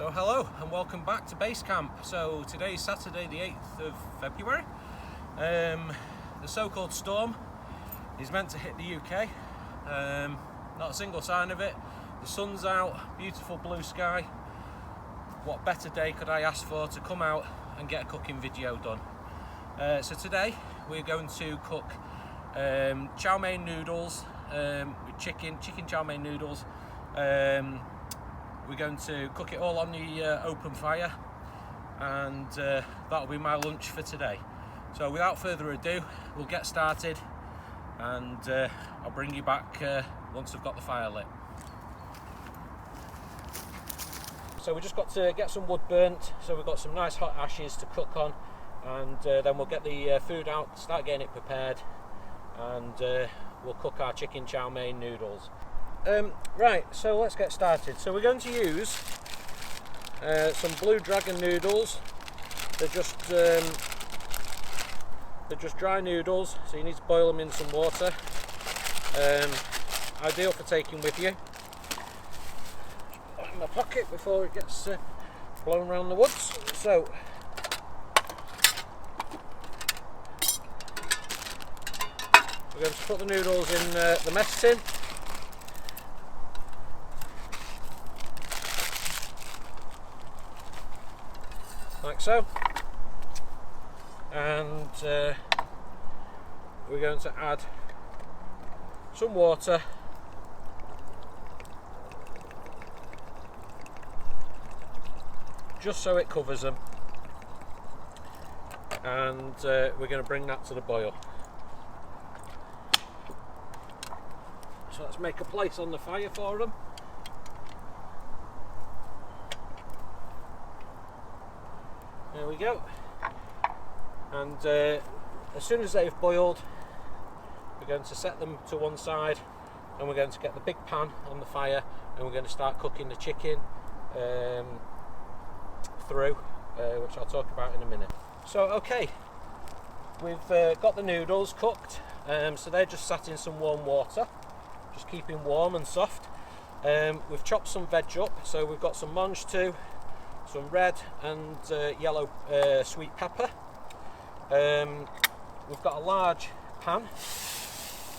So hello and welcome back to base camp. So today is Saturday the 8th of February. The so-called storm is meant to hit the UK. Not a single sign of it. The sun's out, beautiful blue sky. What better day could I ask for to come out and get a cooking video done. So today we're going to cook chow mein noodles with chicken chow mein noodles. We're going to cook it all on the open fire, and that'll be my lunch for today. So without further ado, we'll get started, and I'll bring you back once I've got the fire lit. So we just got to get some wood burnt, so we've got some nice hot ashes to cook on, and then we'll get the food out, start getting it prepared, and we'll cook our chicken chow mein noodles. Right, so let's get started. So we're going to use some Blue Dragon noodles. They're just dry noodles, so you need to boil them in some water. Ideal for taking with you. Just put that in my pocket before it gets blown around the woods. So we're going to put the noodles in the mess tin. Like so, and we're going to add some water, just so it covers them, and we're going to bring that to the boil. So let's make a place on the fire for them. There we go, and as soon as they've boiled, we're going to set them to one side, and we're going to get the big pan on the fire, and we're going to start cooking the chicken through, which I'll talk about in a minute. So okay, we've got the noodles cooked, so they're just sat in some warm water, just keeping warm and soft. We've chopped some veg up, so we've got some mange too, some red and yellow sweet pepper. We've got a large pan,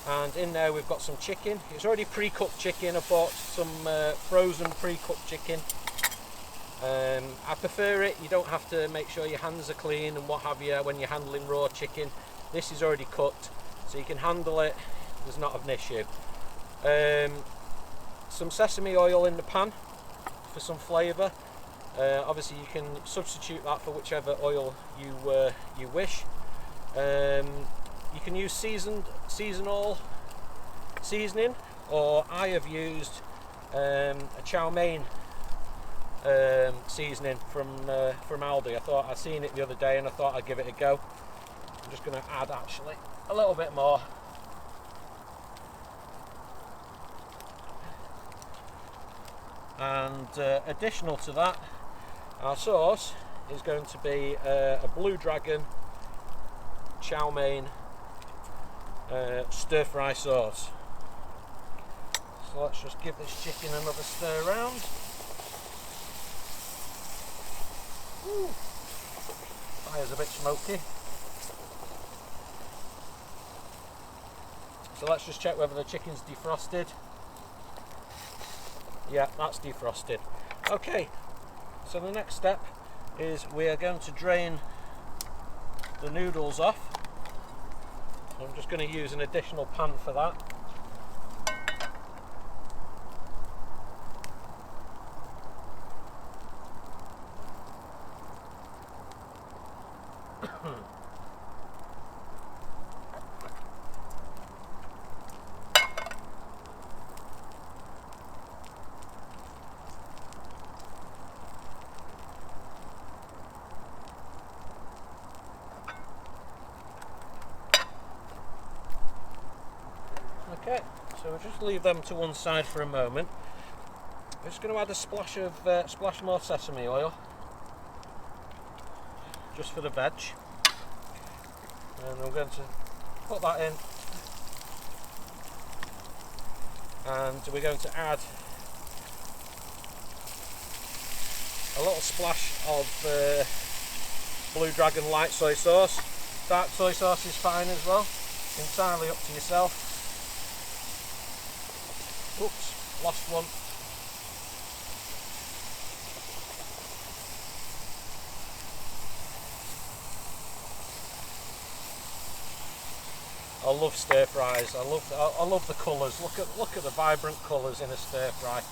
and in there we've got some chicken. It's already pre-cooked chicken. I bought some frozen pre-cooked chicken. I prefer it. You don't have to make sure your hands are clean and what have you when you're handling raw chicken. This is already cooked, so you can handle it. There's not an issue. Some sesame oil in the pan for some flavour. Obviously you can substitute that for whichever oil you wish. You can use seasonal seasoning, or I have used a chow mein seasoning from Aldi. I'd seen it the other day and I thought I'd give it a go. I'm just going to add actually a little bit more. And additional to that, our sauce is going to be a Blue Dragon chow mein stir fry sauce. So let's just give this chicken another stir around. Ooh, fire's a bit smoky. So let's just check whether the chicken's defrosted. Yeah, that's defrosted. Okay, so the next step is we are going to drain the noodles off. So I'm just going to use an additional pan for that. Okay, so we'll just leave them to one side for a moment. We're just going to add a splash more sesame oil, just for the veg, and I'm going to put that in, and we're going to add a little splash of Blue Dragon light soy sauce. Dark soy sauce is fine as well, entirely up to yourself. Oops, lost one. I love stir fries. I love the colours. Look at the vibrant colours in a stir fry.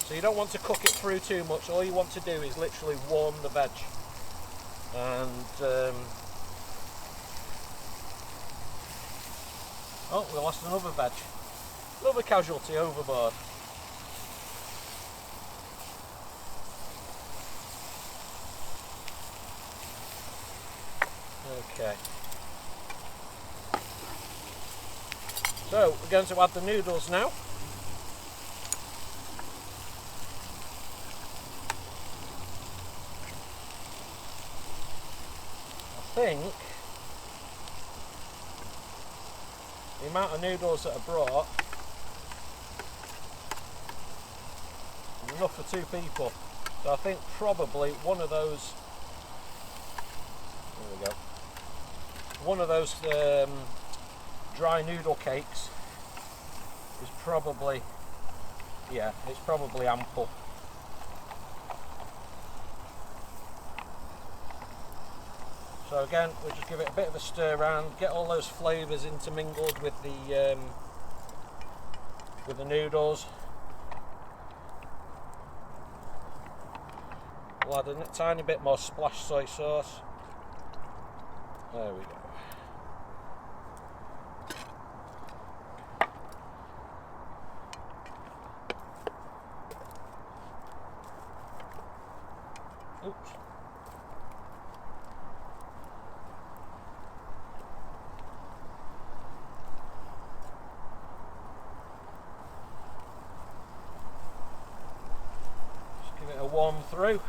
So you don't want to cook it through too much. All you want to do is literally warm the veg. And oh, we lost another veg. Another casualty overboard. Okay. So we're going to add the noodles now. I think the amount of noodles that I brought is enough for 2 people. So I think probably one of those, there we go, one of those dry noodle cakes is probably, yeah, it's probably ample. So again, we'll just give it a bit of a stir around, get all those flavours intermingled with the noodles. We'll add a tiny bit more splash soy sauce. There we go. Oops. Just give it a warm through.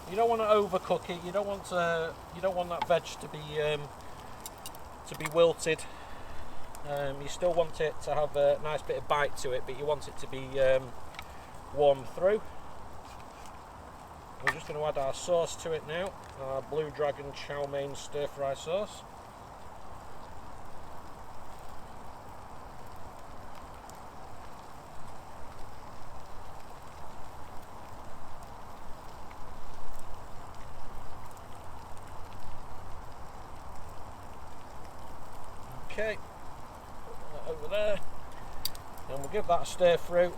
You don't want to overcook it. You don't want that veg to be wilted. You still want it to have a nice bit of bite to it, but you want it to be warmed through. We're just going to add our sauce to it now, our Blue Dragon Chow mein stir fry sauce. Okay, put that over there, and we'll give that a stir through,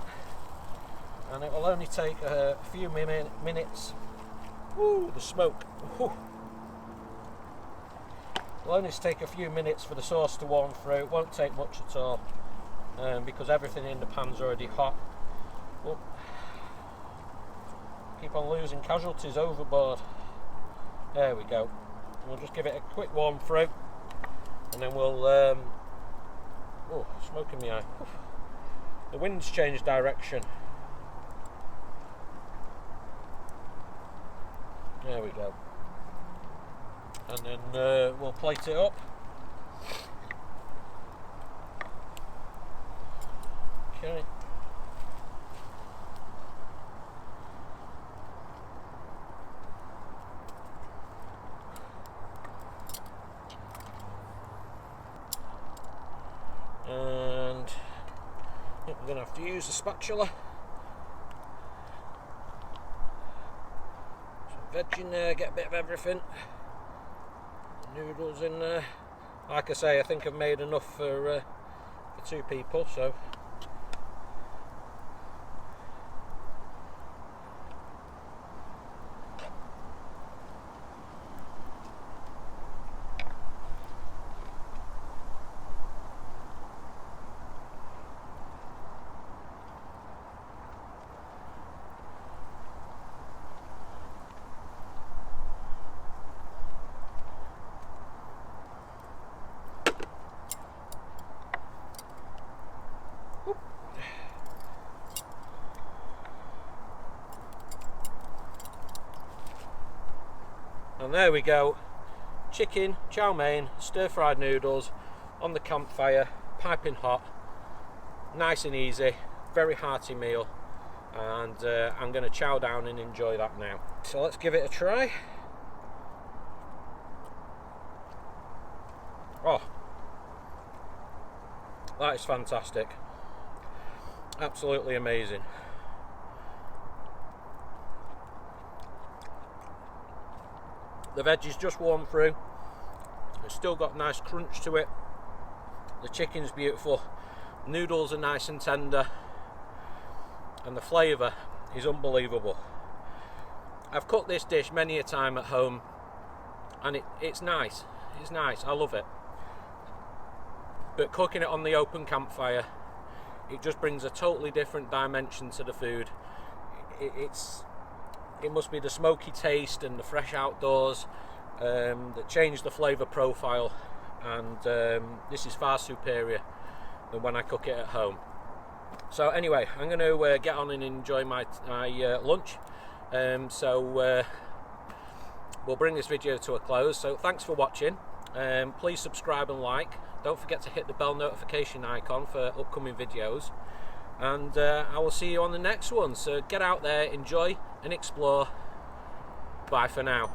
and it will only take a few minutes. Ooh, the smoke. Ooh. It'll only take a few minutes for the sauce to warm through. It won't take much at all, because everything in the pan's already hot. Well, keep on losing casualties overboard. There we go. We'll just give it a quick warm through. And then we'll, oh, smoke in my eye. The wind's changed direction. There we go. And then we'll plate it up. Okay. And we're going to have to use a spatula. Some veg in there, get a bit of everything. Noodles in there. Like I say, I think I've made enough for 2 people, so. And there we go, chicken, chow mein, stir-fried noodles on the campfire, piping hot, nice and easy, very hearty meal, and I'm going to chow down and enjoy that now. So let's give it a try. Oh, that is fantastic, absolutely amazing. The veggies just warm through, it's still got nice crunch to it, the chicken's beautiful, noodles are nice and tender, and the flavour is unbelievable. I've cooked this dish many a time at home, and it's nice, I love it. But cooking it on the open campfire, it just brings a totally different dimension to the food. It must be the smoky taste and the fresh outdoors that change the flavour profile, and this is far superior than when I cook it at home. So anyway, I'm going to get on and enjoy my lunch. So we'll bring this video to a close. So thanks for watching. Please subscribe and like. Don't forget to hit the bell notification icon for upcoming videos. And I will see you on the next one. So get out there, enjoy and explore. Bye for now.